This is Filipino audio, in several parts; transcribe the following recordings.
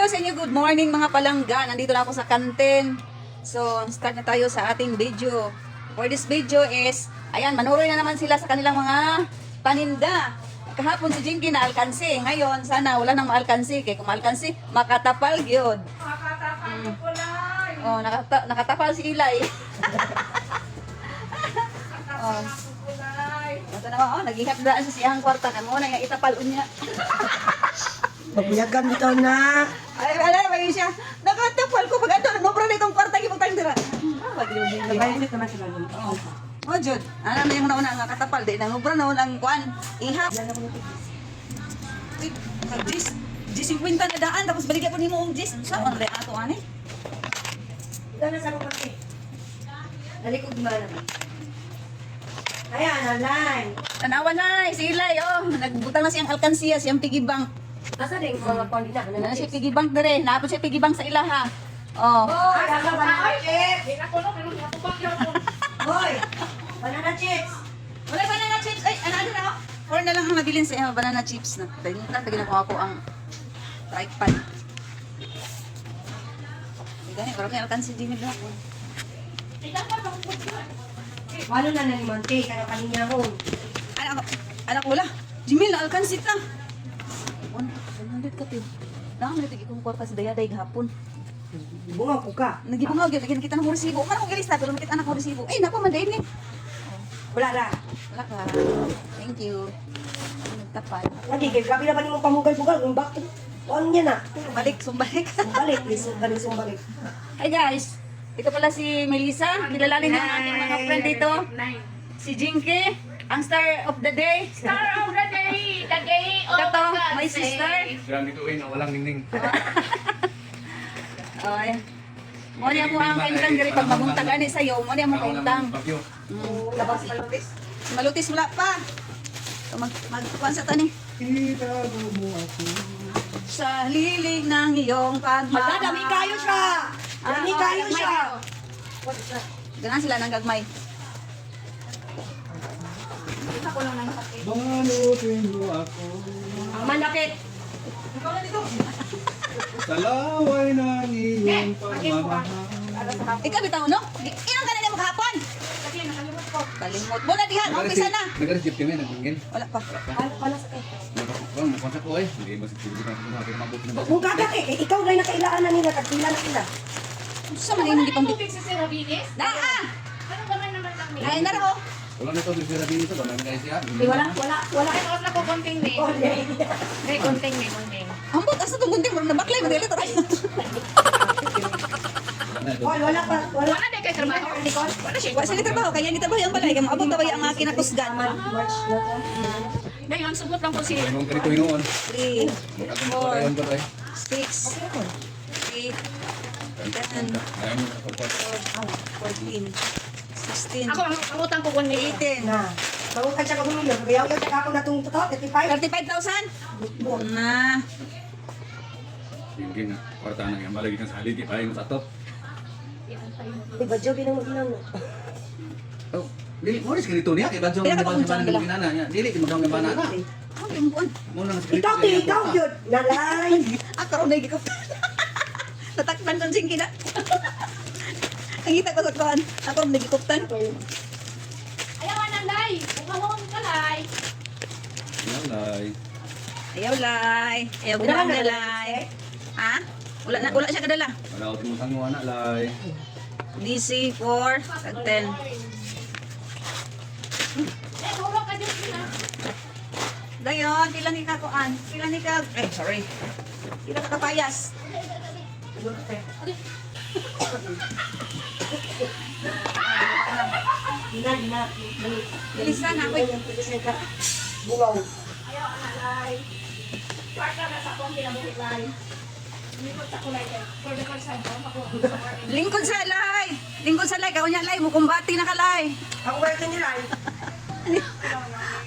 Hello sa inyo, good morning mga palangga. Nandito na ako sa kantin. So, start na tayo sa ating video. For this video is, ayan, manuroy na naman sila sa kanilang mga paninda. Kahapon si Jinky na alkansi. Ngayon, sana wala nang maalkansi. Kaya kung maalkansi, makatapal yun. Makatapal ko po lang. Oh, nakatapal si Ilay. Oh. Ito naman, oh, naghihapdaan sa siyang kwarta. Kamo na yung itapal unya. Pagbuyagan bitaw na. Ay, wala, may siya. Nakatapal ko pag ano, mabro na itong kwarta, ibang tayo dira. Nabayit na sila. Oh, Jud, ano na yung nauna nga katapal, di na mabro na ang kwan. Ihap. Wait, Jis 50 na daan, tapos baligyan po ni mo ang Jis. Saan ang ato, ani? Ito na sa kapatid. Nalikod ba naman? Ayan, alay. Tanawan na, si Ilay, oh. Nagbutang na siyang alkansiya, siyang pigibang. Asa din mga pandina? Ano na siya pigibang dire, napot siya pigibang sa ilaha. Oh. Hoy, asa banana chips? Hindi na ko, pero natubak yun ako. Hoy, banana chips. Wala banana chips. Ay, ano na ako? Or na lang ang nabilin sa banana chips na. Dahil nito, ginawa ko ang tripod. Gani, parang may alkansi din nila ako. Walo na na ni Monte, kaya kaninyahon. Anak wala. Jimil, na alkansi ta. 100 ka, Pil. Nakamalitig ikong kwarta sa dayaday gahapon. Bunga ko ka. Nagibungaw, lagyan kita ng resibo. Parang kong ilista, pero nakita anak ko resibo. Ay, naku, mandayin ni. Wala na. Wala ka. Thank you. Nagtapal. Lagi, kaya gabi na ba ni mong pamugal-pugal? Kung bakit? Ano niya na? Balik, sumbalik. Sumbalik, sumbalik. Hi guys, ito pala si Melissa, kilalanin ng aking mga friend dito. Si Jinky, ang star of the day. Star of the day! The day of Ito, God my sister. Silang dituin na walang ningning. Oh, ayan. Mo niya mo ang kaintang diri pag mabuntag ani sayo, mo niya mo kaintang. Bagyo. Labas malutis. Malutis wala pa. So, magkuhan sa tani. Itago mo ako. Sa lilig ng iyong pagmamahal. Dami kayo siya. Dami kayo gagmay siya. kayo. Ganan sila ng gagmay. Kita ko lang ng sakit. Balutin mo ako. Ang manakit. Sa laway ng iyong pagmamahal. Ikaw bitaw no? Ilang ka na mo kahapon? Kalimot. Wala diha, umpisa na. Nag-receive kami, nag-ingin. Wala pa. Wala sa kayo. Makontak ko eh. Hindi mo siguro na natin mabuti na. Kung gagat ikaw na nakailaan na nila, kagpila na sila. Sa man hindi pang Tubig sa Serabinis? Naa. Ano naman naman lang ni? Ay naro. Wala na ito, Sir Rabini ito. Wala na kayo siya. Wala. Ay, oras na ko konting ni. Oh, May konting ni, konting. Ambot asa tong gunting mo na baklay mo dili to. Hoy, wala pa. Wala. Wala na kay trabaho. Wala siya. Wa sila trabaho kaya ni trabaho ang balay kay maabot ta ang mga kinakusgan. March na to. Ngayon, subot lang ko si... Anong ganito hinoon? 3, Magkatong ko tayo ba tayo? 6, 8, 10, Ayaw mo na kapag. 14, 16, Ako, ang utang ko kun ni 18, Na. Mangutang siya kagumilyo. Kaya siya kako na itong totoo, 35. 35,000. Na. Hindi na. Kwarta na yan. Malagit na sa haligi. Ayaw mo sa top. Diba, Joe, binang mo. Oh, dili mo rin ganito niya. Kaya ba Kaya ka pa kung saan ng ginana niya? Dili, magkang ng banana. Ang imbuan. Muna nga sa ganito. Ikaw, ikaw, yun. Nalay. Ako ron na gikap. Tatakpan kon sing kina. Nakita ko sa kuan. Ako ron nagikuptan. Ayaw ka nanday. Bukawang ka lay. Nalay. Ayaw lay. Ayaw Wala gudang na, lay. Ha? Wala siya kadala. Wala ko timutang mo anak, lay. DC 4, tag 10. Eh, tulog ka din sila. Dayon, pila ni ka kuan? Pila ni ka? Eh, sorry. Pila ka kapayas? Bilisan ha, wait. Bungaw. Ayaw ka lay. Parka na sa akong kinabuhi lay. Likod sa kulay kay. For the first time, ako. Lingkod sa lay. Lingkod sa lay. Kaunya lay mo kumbati na ka lay. Ako ba ito nila?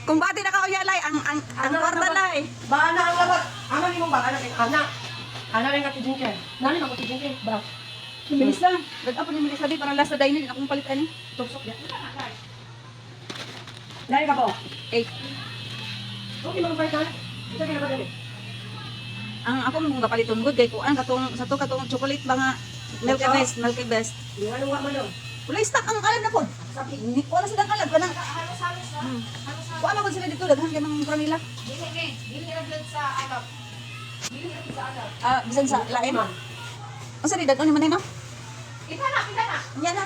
Kumbati na kaunya lay. Ang kwarta lay. Baana ang labat. Ano ni mong baana kay anak? Ano rin ka tijinke? Nani ako tijinke? Ba? Bilis lang. Gag-apo ni Melissa Day para last na dinin. Akong palitan ni. Tuksok yan. Dahil ka po. 8. Okay, mga balik ka. Ito ka na ba dali? Ang ako mong kapaliton good kay kuan katong sa to katong chocolate ba nga Milky Best. Luwa mo doon. Wala stock ang kalag na pod. Ni wala silang kalag kanang Halos-halos na. kuan man sila dito daghan kay mga pramila. Dili ra blood sa alab. Dili ra sa alab. Ah, bisan sa lain. Asa di daghan man no? Kita na. Nya na.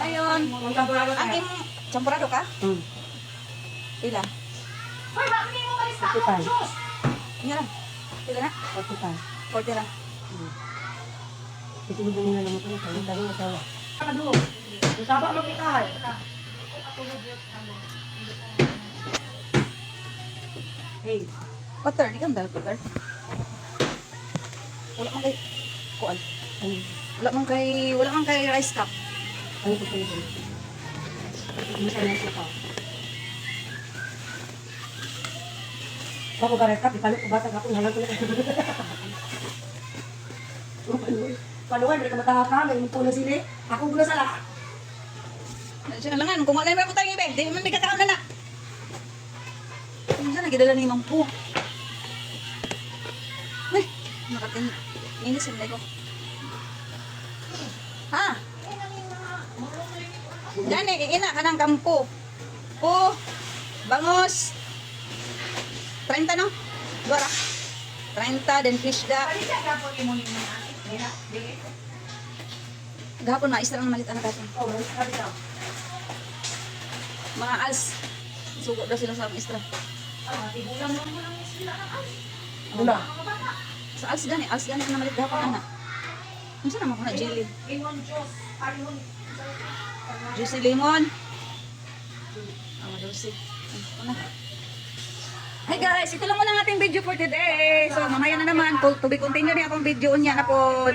Ayon. Ang taburado Ang ka. im champurado ka? Pila? Hoy, bakit hindi mo malista ako? Kapitay. Diyos! Nya na. Pila na? 45. 40 lang. Ito mo na naman ito. Ang tago na tawa. Ano? Ang taba mo kita. Hey. Butter, di ka dal butter. Wala man kay kuan. Wala man kay rice cup. Ano ko sa'yo? Ano sa nasa pa? Ako ka rin ka, ipalit ko bata ka kung halang ko na panuwan, hindi ka matahaka, may muto na sila. Ako gula sa lahat. Siya langan kung wala may putang ibe, di man may kataon na na. Ano na gidala ni Mang Po? Ay, nakatin. Inisin na ko. Ha? Gani, ina ka ng kampo. Po, bangos. 30 no? Dora. 30, then fish da. Pali siya gapon mo ni mga anak. Dili. Gahapon maistra ng malit anak natin. Oh, sabi ka. Mga als. Sugo daw sila sa maistra. Tibulan mo lang sila ng alis. Ano? Sa als gani ang malit gahapon anak. Ano naman ko na jelly? Limon Diyos. Limon. Juicy lemon. Oh, juicy. Ano? Hi guys, ito lang muna ang ating video for today. So mamaya na naman, to be continue din akong video niya na po.